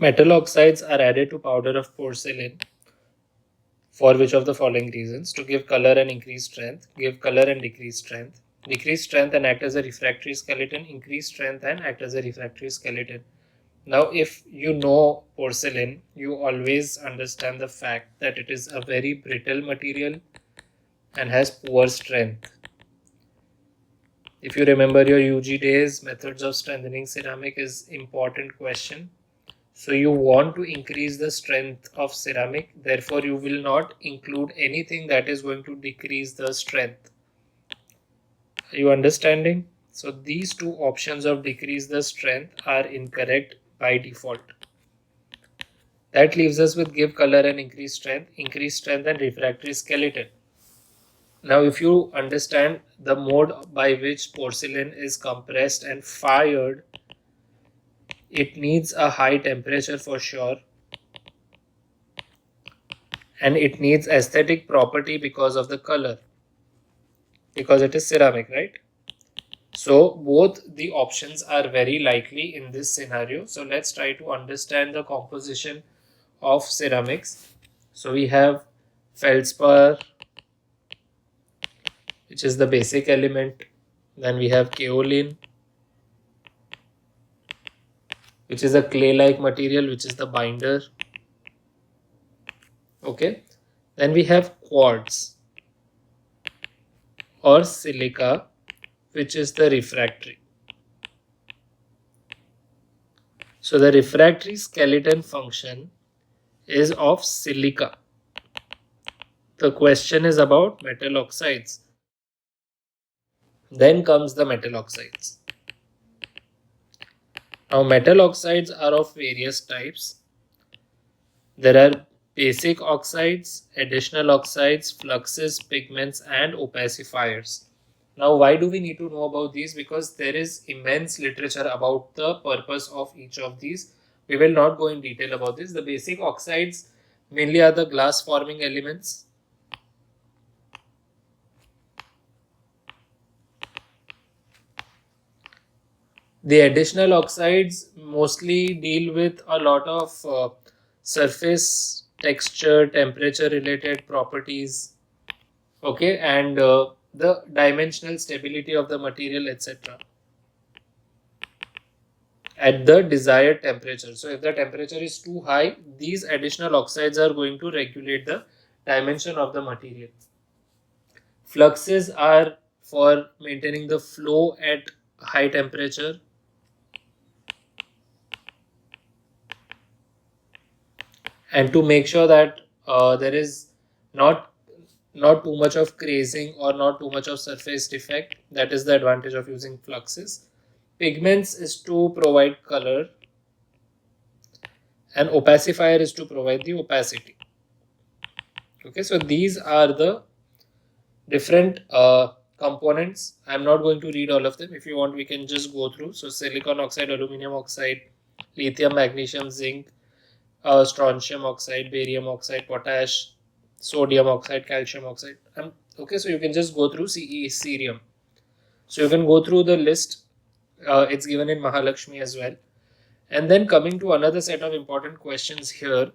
Metal oxides are added to powder of porcelain for which of the following reasons? To give color and increase strength, give color and decrease strength, decrease strength and act as a refractory skeleton, increase strength and act as a refractory skeleton. Now, if you know porcelain, you always understand the fact that it is a very brittle material and has poor strength. If you remember your UG days, methods of strengthening ceramic is important question. So you want to increase the strength of ceramic, therefore you will not include anything that is going to decrease the strength. Are you understanding? So these two options of decrease the strength are incorrect by default. That leaves us with give color and increase strength and refractory skeleton. Now if you understand the mode by which porcelain is compressed and fired, it needs a high temperature for sure, and it needs aesthetic property because of the color, because it is ceramic, right? So both the options are very likely in this scenario. So let's try to understand the composition of ceramics. So we have feldspar, which is the basic element. Then we have kaolin, which is a clay-like material, which is the binder. Okay. Then we have quartz or silica, which is the refractory. So the refractory skeleton function is of silica. The question is about metal oxides. Then comes the metal oxides. Now metal oxides are of various types. There are basic oxides, additional oxides, fluxes, pigments and opacifiers. Now why do we need to know about these? Because there is immense literature about the purpose of each of these. We will not go in detail about this. The basic oxides mainly are the glass forming elements. The additional oxides mostly deal with a lot of surface texture, temperature related properties, okay, and the dimensional stability of the material, etc. at the desired temperature. So if the temperature is too high, these additional oxides are going to regulate the dimension of the material. Fluxes are for maintaining the flow at high temperature. And to make sure that there is not too much of crazing or not too much of surface defect. That is the advantage of using fluxes. Pigments is to provide color, and opacifier is to provide the opacity. Okay, so these are the different components. I'm not going to read all of them. If you want, we can just go through. So silicon oxide, aluminum oxide, lithium, magnesium, zinc, strontium oxide, barium oxide, potash, sodium oxide, calcium oxide. Okay, so you can just go through cerium. So you can go through the list. It's given in Mahalakshmi as well. And then coming to another set of important questions here,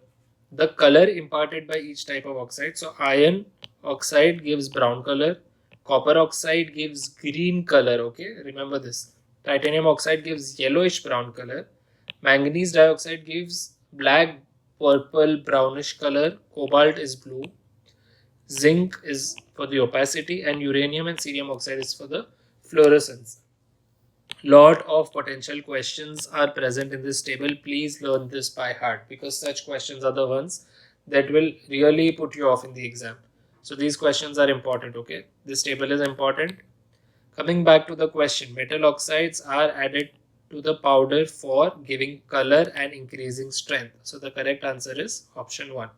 the color imparted by each type of oxide. So iron oxide gives brown color, copper oxide gives green color. Okay, remember this. Titanium oxide gives yellowish brown color. Manganese dioxide gives black, purple, brownish color. Cobalt is blue. Zinc is for the opacity, and uranium and cerium oxide is for the fluorescence. Lot of potential questions are present in this table. Please learn this by heart, because such questions are the ones that will really put you off in the exam. So these questions are important. Okay, this table is important. Coming back to the question, metal oxides are added to the powder for giving color and increasing strength. So the correct answer is option 1.